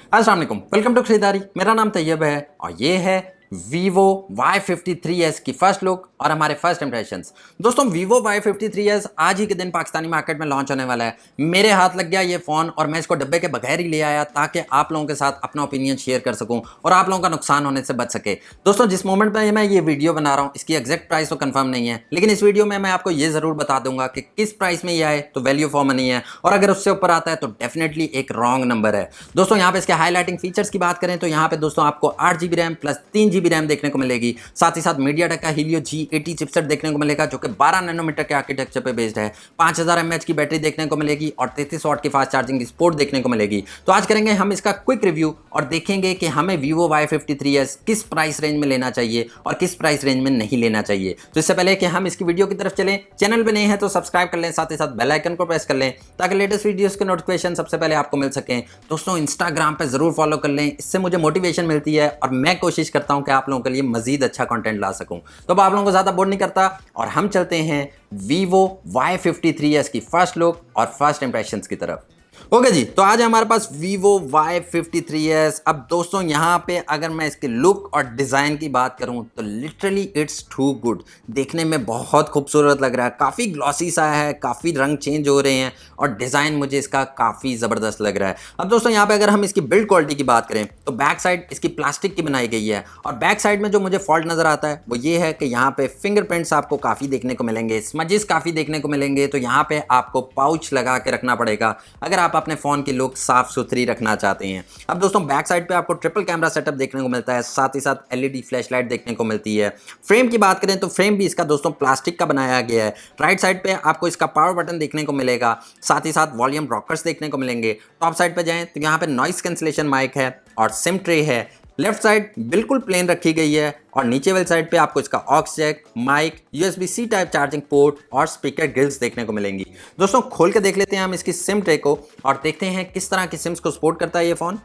अस्सलाम वालेकुम, welcome to खरीदारी। मेरा नाम तैयब है और ये है Vivo Y53s की फर्स्ट लुक और हमारे फर्स्ट इंप्रेशंस। दोस्तों Vivo Y53s आज ही के दिन पाकिस्तानी मार्केट में लॉन्च होने वाला है। मेरे हाथ लग गया ये फ़ोन और मैं इसको डब्बे के बगैर ही ले आया ताकि आप लोगों के साथ अपना ओपिनियन शेयर कर सकूं और आप लोगों का नुकसान होने से बच सके। दोस्तों जिस मोमेंट में मैं ये वीडियो बना रहा हूँ इसकी एग्जैक्ट प्राइस तो कंफर्म नहीं है, लेकिन इस वीडियो में मैं आपको ये ज़रूर बता दूंगा कि किस प्राइस में ये आए तो वैल्यू फॉर मनी है, और अगर उससे ऊपर आता है तो डेफिनेटली एक रॉन्ग नंबर है। दोस्तों यहाँ पे इसके हाईलाइटिंग फीचर्स की बात करें तो यहाँ पे दोस्तों आपको 8GB RAM plus 3GB RAM देखने को मिलेगी। साथ ही साथ MediaTek का Helio G80 चिपसेट देखने को मिलेगा जो कि 12 नैनोमीटर के आर्किटेक्चर पे बेस्ड है। 5000 mAh की बैटरी देखने को मिलेगी और 33 वाट की फास्ट चार्जिंग की सपोर्ट देखने को मिलेगी। तो आज करेंगे हम इसका क्विक रिव्यू और देखेंगे कि हमें Vivo Y53s किस प्राइस रेंज में लेना चाहिए और किस प्राइस रेंज में नहीं लेना चाहिए। तो इससे पहले कि हम इसकी वीडियो की तरफ चलें, चैनल पे नए हैं तो सब्सक्राइब कर लें, साथ ही साथ बेल आइकन को प्रेस कर लें ताकि लेटेस्ट वीडियोस के नोटिफिकेशन सबसे पहले आपको मिल सकें। दोस्तों इंस्टाग्राम पे जरूर फॉलो कर लें, इससे मुझे मोटिवेशन मिलती है और मैं कोशिश करता हूं कि आप लोगों के लिए मजीद अच्छा कंटेंट ला सकूं। तो अब आप लोगों को ज्यादा बोर नहीं करता और हम चलते हैं Vivo Y53s की फर्स्ट लुक और फर्स्ट इंप्रेशंस की तरफ। ओके जी, तो आज हमारे पास Vivo Y53s। अब दोस्तों यहाँ पे अगर मैं इसके लुक और डिज़ाइन की बात करूँ तो लिटरली इट्स टू गुड। देखने में बहुत खूबसूरत लग रहा है, काफ़ी ग्लॉसी सा है, काफ़ी रंग चेंज हो रहे हैं और डिज़ाइन मुझे इसका काफ़ी ज़बरदस्त लग रहा है। अब दोस्तों यहाँ पे अगर हम इसकी बिल्ड क्वालिटी की बात करें तो बैक साइड इसकी प्लास्टिक की बनाई गई है और बैक साइड में जो मुझे फॉल्ट नज़र आता है वो ये है कि यहाँ पे फिंगरप्रिंट्स आपको काफ़ी देखने को मिलेंगे, स्मजेस काफ़ी देखने को मिलेंगे। तो यहाँ पे आपको पाउच लगा के रखना पड़ेगा अगर आप अपने फ़ोन की लुक साफ सुथरी रखना चाहते हैं। अब दोस्तों बैक साइड पे आपको ट्रिपल कैमरा सेटअप देखने को मिलता है, साथ ही साथ एलईडी फ्लैश लाइट देखने को मिलती है। फ्रेम की बात करें तो फ्रेम भी इसका दोस्तों प्लास्टिक का बनाया गया है। राइट साइड पे आपको इसका पावर बटन देखने को मिलेगा, साथ ही साथ वॉल्यूम रॉकर्स देखने को मिलेंगे। टॉप साइड पे जाएं तो यहाँ पे नॉइस कैंसिलेशन माइक है और सिम ट्रे है। लेफ्ट साइड बिल्कुल प्लेन रखी गई है और नीचे वाली साइड पे आपको इसका aux jack, mic, USB-C type charging port और स्पीकर ग्रिल्स देखने को मिलेंगी। दोस्तों खोल के देख लेते हैं हम इसकी सिम ट्रे को और देखते हैं किस तरह की सिम्स को सपोर्ट करता है ये फ़ोन।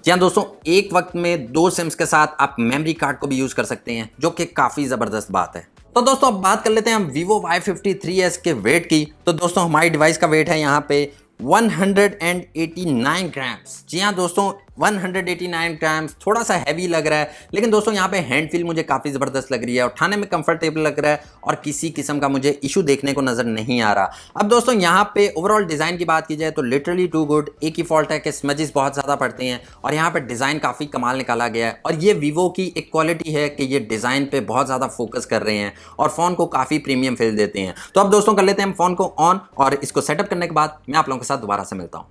जी हाँ दोस्तों, एक वक्त में 2 सिम्स के साथ आप मेमोरी कार्ड को भी यूज़ कर सकते हैं जो कि काफ़ी ज़बरदस्त बात है। तो दोस्तों अब बात कर लेते हैं हम Vivo Y53s के वेट की। तो दोस्तों हमारी डिवाइस का वेट है यहाँ पे 189 ग्राम्स। जी हाँ दोस्तों 189 ग्राम्स, थोड़ा सा हैवी लग रहा है, लेकिन दोस्तों यहाँ पे हैंड फील मुझे काफ़ी ज़बरदस्त लग रही है, उठाने में कंफर्टेबल लग रहा है और किसी किस्म का मुझे इशू देखने को नज़र नहीं आ रहा। अब दोस्तों यहाँ पे ओवरऑल डिज़ाइन की बात की जाए तो लिटरली टू गुड। एक ही फॉल्ट है कि स्मजेस बहुत ज़्यादा पड़ते हैं और यहाँ पे डिज़ाइन काफ़ी कमाल निकाला गया है और ये वीवो की एक क्वालिटी है कि ये डिज़ाइन पे बहुत ज़्यादा फोकस कर रहे हैं और फ़ोन को काफ़ी प्रीमियम फील देते हैं। तो अब दोस्तों कर लेते हैं हम फ़ोन को ऑन और इसको सेटअप करने के बाद मैं आप लोगों के साथ दोबारा से मिलता हूँ।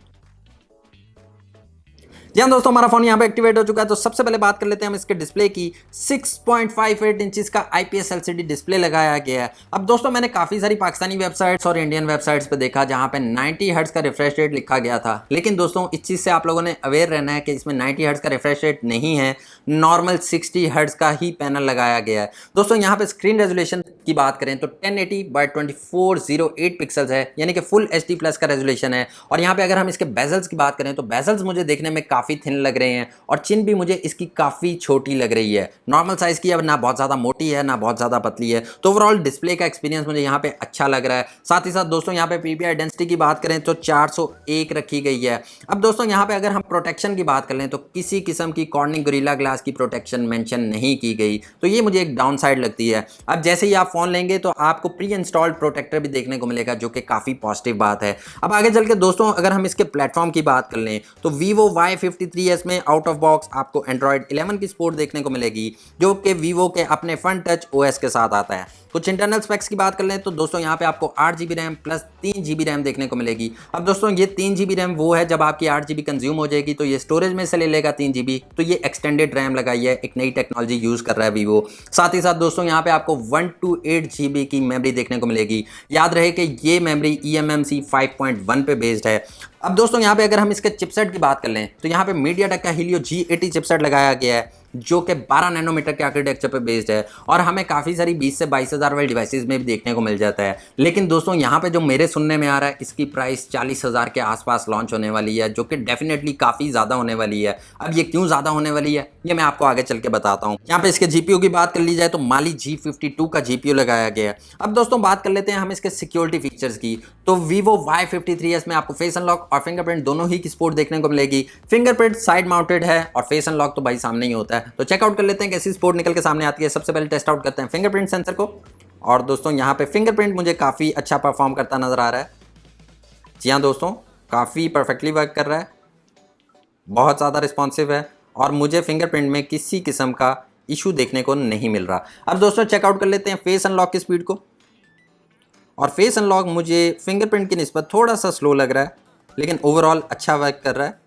जी हाँ दोस्तों, हमारा फोन यहाँ पे एक्टिवेट हो चुका है। तो सबसे पहले बात कर लेते हैं हम इसके डिस्प्ले की। 6.58 इंचेस का IPS LCD डिस्प्ले लगाया गया है। अब दोस्तों मैंने काफ़ी सारी पाकिस्तानी वेबसाइट्स और इंडियन वेबसाइट्स पे देखा जहाँ पे 90 हर्ट्ज का रिफ्रेश रेट लिखा गया था, लेकिन दोस्तों इस चीज़ से आप लोगों ने अवेयर रहना है कि इसमें 90 हर्ट्ज का रिफ्रेश रेट नहीं है, नॉर्मल 60 हर्ट्ज का ही पैनल लगाया गया है। दोस्तों यहाँ पे स्क्रीन रेजोल्यूशन की बात करें तो 1080x2408 पिक्सल्स है, यानी कि फुल HD+ का रेजोल्यूशन है। और यहाँ पे अगर हम इसके बेजल्स की बात करें तो बेजल्स मुझे देखने में काफ़ी थिन लग रहे हैं और चिन भी मुझे इसकी काफ़ी छोटी लग रही है, नॉर्मल साइज़ की है, ना बहुत ज़्यादा मोटी है ना बहुत ज़्यादा पतली है। तो ओवरऑल डिस्प्ले का एक्सपीरियंस मुझे यहाँ पे अच्छा लग रहा है। साथ ही साथ दोस्तों यहाँ पे PPI डेंसिटी की बात करें तो 401 रखी गई है। अब दोस्तों यहाँ पे अगर हम प्रोटेक्शन की बात कर लें तो किसी किस्म की कॉर्निंग गोरिल्ला ग्लास की प्रोटेक्शन मेंशन नहीं की गई, तो ये मुझे एक डाउन साइड लगती है। अब जैसे ही आप फ़ोन लेंगे तो आपको प्री इंस्टॉल्ड प्रोटेक्टर भी देखने को मिलेगा जो कि काफ़ी पॉजिटिव बात है। अब आगे चल के दोस्तों अगर हम इसके प्लेटफॉर्म की बात कर लें तो Vivo Y53s में आउट ऑफ बॉक्स आपको Android 11 की सपोर्ट देखने को मिलेगी जो कि Vivo के अपने फन टच OS के साथ आता है। कुछ इंटरनल स्पेक्स की बात कर लें तो दोस्तों यहाँ पे आपको 8GB RAM plus 3GB RAM देखने को मिलेगी। अब दोस्तों ये 3GB रैम वो है जब आपकी 8GB कंज्यूम हो जाएगी तो ये स्टोरेज में से ले लेगा 3GB, तो ये एक्सटेंडेड रैम लगाई है, एक नई टेक्नोलॉजी यूज़ कर रहा है Vivo। साथ ही साथ दोस्तों यहाँ पे आपको 128GB की मेमोरी देखने को मिलेगी। याद रहे कि ये मेमोरी eMMc 5.1 पे बेस्ड है। अब दोस्तों यहाँ पे अगर हम इसके चिपसेट की बात कर लें तो यहाँ पे MediaTek का Helio G80 चिपसेट लगाया गया है जो कि 12 नैनोमीटर के आर्किटेक्चर पे बेस्ड है और हमें काफ़ी सारी 20 से 22,000 वाली डिवाइसेस में भी देखने को मिल जाता है। लेकिन दोस्तों यहाँ पे जो मेरे सुनने में आ रहा है, इसकी प्राइस 40,000 के आसपास लॉन्च होने वाली है, जो कि डेफिनेटली काफ़ी ज़्यादा होने वाली है। अब ये क्यों ज़्यादा होने वाली है ये मैं आपको आगे चल के बताता हूँ। यहाँ पे इसके जीपीयू की बात कर ली जाए तो माली G52 का जीपीयू लगाया गया है। अब दोस्तों बात कर लेते हैं हम इसके सिक्योरिटी फीचर्स की। तो Vivo Y53s में आपको फेस अनलॉक और फिंगरप्रिंट दोनों ही की सपोर्ट देखने को मिलेगी। फिंगरप्रिंट साइड माउंटेड है और फेस अनलॉक तो भाई सामने ही होता है। तो चेकआउट कर लेते हैं कैसी सपोर्ट निकल के सामने आती है। सबसे पहले टेस्ट आउट करते हैं फिंगरप्रिंट सेंसर को। और दोस्तों यहाँ पे फिंगरप्रिंट मुझे काफ़ी अच्छा परफॉर्म करता नजर आ रहा है। जी हाँ दोस्तों, काफ़ी परफेक्टली वर्क कर रहा है, बहुत ज़्यादा रिस्पॉन्सिव है और मुझे फिंगरप्रिंट में किसी किस्म का इशू देखने को नहीं मिल रहा। अब दोस्तों चेकआउट कर लेते हैं फेस अनलॉक की स्पीड को। और फेस अनलॉक मुझे फिंगरप्रिंट की निस्बत थोड़ा सा स्लो लग रहा है, लेकिन ओवरऑल अच्छा वर्क कर रहा है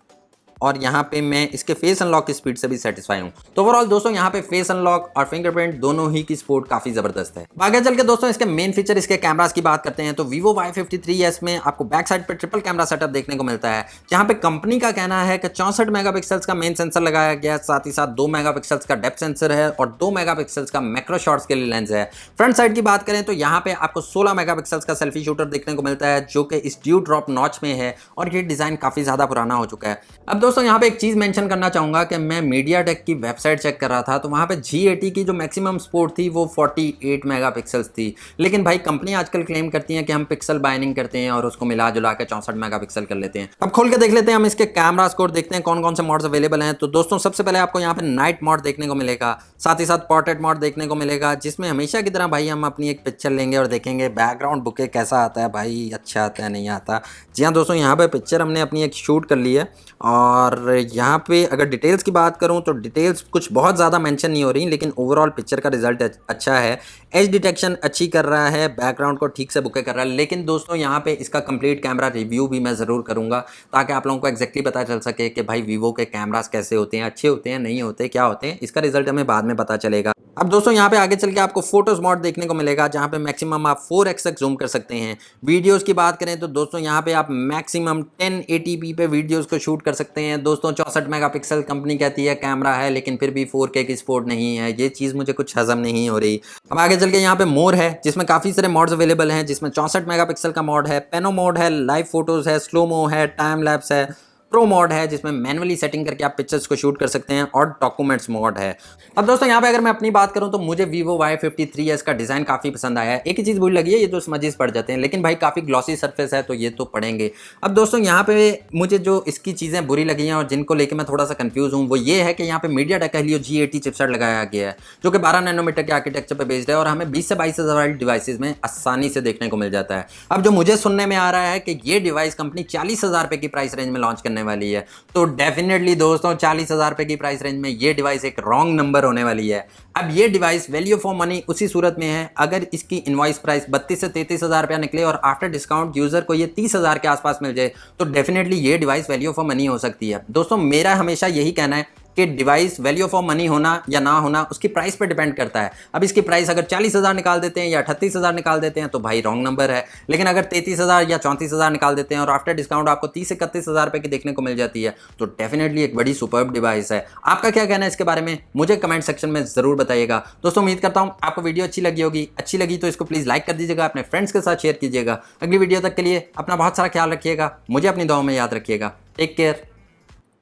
और यहाँ पे मैं इसके फेस अनलॉक की स्पीड से भी सेटिस्फाई हूँ। तो ओवरऑल दोस्तों यहाँ पे फेस अनलॉक और फिंगरप्रिंट दोनों ही की सपोर्ट काफ़ी ज़बरदस्त है। आगे चल के दोस्तों इसके मेन फीचर, इसके कैमरास की बात करते हैं। तो Vivo Y53s में आपको बैक साइड पे ट्रिपल कैमरा सेटअप देखने को मिलता है, जहाँ पे कंपनी का कहना है कि 64 मेगापिक्सल्स का मेन सेंसर लगाया गया है, साथ ही साथ 2 मेगापिक्सल्स का डेप्थ सेंसर है और 2 मेगापिक्सल्स का मैक्रो शॉट्स के लिए लेंस है। फ्रंट साइड की बात करें तो यहाँ पे आपको 16 मेगापिक्सल्स का सेल्फी शूटर देखने को मिलता है, जो कि इस ड्यू ड्रॉप नॉच में है और ये डिज़ाइन काफ़ी ज़्यादा पुराना हो चुका है। अब दोस्तों यहाँ पे एक चीज़ मेंशन करना चाहूँगा कि मैं MediaTek की वेबसाइट चेक कर रहा था, तो वहाँ पे G80 की जो मैक्सिमम सपोर्ट थी वो 48 मेगापिक्सल्स थी। लेकिन भाई कंपनी आजकल क्लेम करती है कि हम पिक्सल बाइनिंग करते हैं और उसको मिला जुला के 64 मेगापिक्सल कर लेते हैं। अब खोल के देख लेते हैं हम इसके कैमरा स्कोर, देखते हैं कौन कौन से मॉड्स अवेलेबल हैं। तो दोस्तों सबसे पहले आपको यहाँ पे नाइट मोड देखने को मिलेगा, साथ ही साथ पोर्ट्रेट मोड देखने को मिलेगा, जिसमें हमेशा की तरह भाई हम अपनी एक पिक्चर लेंगे और देखेंगे बैकग्राउंड बुके कैसा आता है, भाई अच्छा आता है नहीं आता। जी हाँ दोस्तों, यहाँ पे पिक्चर हमने अपनी एक शूट कर ली है और यहाँ पे अगर डिटेल्स की बात करूँ तो डिटेल्स कुछ बहुत ज़्यादा मेंशन नहीं हो रही, लेकिन ओवरऑल पिक्चर का रिजल्ट अच्छा है। एज डिटेक्शन अच्छी कर रहा है, बैकग्राउंड को ठीक से बुके कर रहा है। लेकिन दोस्तों यहाँ पे इसका कंप्लीट कैमरा रिव्यू भी मैं ज़रूर करूँगा, ताकि आप लोगों को एक्जैक्टली पता चल सके कि भाई वीवो के कैमरास कैसे होते हैं, अच्छे होते हैं नहीं होते, क्या होते हैं। इसका रिजल्ट हमें बाद में पता चलेगा। अब दोस्तों यहाँ पे आगे चल के आपको फोटोज मोड देखने को मिलेगा, जहाँ पे मैक्सिमम आप 4x तक जूम कर सकते हैं। वीडियोस की बात करें तो दोस्तों यहाँ पे आप मैक्सिमम 1080p पे वीडियोस को शूट कर सकते हैं। दोस्तों 64 मेगापिक्सल कंपनी कहती है कैमरा है, लेकिन फिर भी 4K की सपोर्ट नहीं है। ये चीज़ मुझे कुछ हजम नहीं हो रही। अब आगे चल के यहाँ पे मोर है, जिसमें काफ़ी सारे मॉड्स अवेलेबल हैं, जिसमें 64 मेगापिक्सल का मॉड है, पेनो मोड है, लाइव फोटोज़ है, स्लोमो है, टाइम लैप्स है, प्रो मोड है जिसमें मैनुअली सेटिंग करके आप पिक्चर्स को शूट कर सकते हैं, और डॉक्यूमेंट्स मोड है। अब दोस्तों यहाँ पे अगर मैं अपनी बात करूँ तो मुझे Vivo Y53s का डिज़ाइन काफ़ी पसंद आया है। एक ही चीज़ बुरी लगी है, ये जो स्मजेस पड़ जाते हैं, लेकिन भाई काफ़ी ग्लॉसी सरफेस है तो ये तो पड़ेंगे। अब दोस्तों यहाँ पे मुझे जो इसकी चीज़ें बुरी लगी हैं और जिनको लेकर मैं थोड़ा सा कंफ्यूज हूँ, वो ये है कि यहाँ पे MediaTek Helio G80 चिपसेट लगाया गया है, जो कि 12 नैनोमीटर के आर्किटेक्चर पर बेस्ड है और हमें 20 से 22,000 वाली डिवाइसेज में आसानी से देखने को मिल जाता है। अब जो मुझे सुनने में आ रहा है कि ये डिवाइस कंपनी 40,000 रुपये की प्राइस रेंज में लॉन्च करने वाली है, तो डेफिनेटली दोस्तों 40,000 रुपये की प्राइस रेंज में ये डिवाइस एक रॉन्ग नंबर होने वाली है। अब ये डिवाइस वैल्यू फॉर मनी उसी सूरत में है अगर इसकी इनवॉइस प्राइस 32 से 33,000 रुपया निकले और आफ्टर डिस्काउंट यूजर को ये 30,000 के आसपास मिल जाए, तो डेफिनेटली ये डिवाइस वैल्यू फॉर मनी हो सकती है। दोस्तों मेरा हमेशा यही कहना है कि डिवाइस वैल्यू फॉर मनी होना या ना होना उसकी प्राइस पे डिपेंड करता है। अब इसकी प्राइस अगर 40,000 निकाल देते हैं या 38,000 निकाल देते हैं तो भाई रॉन्ग नंबर है, लेकिन अगर 33,000 या 34,000 निकाल देते हैं और आफ्टर डिस्काउंट आपको 30 से 31,000 रुपये की देखने को मिल जाती है, तो डेफिनेटली एक बड़ी सुपर्ब डिवाइस है। आपका क्या कहना है इसके बारे में, मुझे कमेंट सेक्शन में ज़रूर बताइएगा। दोस्तों उम्मीद करता हूँ आपको वीडियो अच्छी लगी होगी। अच्छी लगी तो इसको प्लीज़ लाइक कर दीजिएगा, अपने फ्रेंड्स के साथ शेयर कीजिएगा। अगली वीडियो तक के लिए अपना बहुत सारा ख्याल रखिएगा, मुझे अपनी दुआओं में याद रखिएगा। टेक केयर,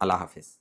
अल्लाह हाफिज़।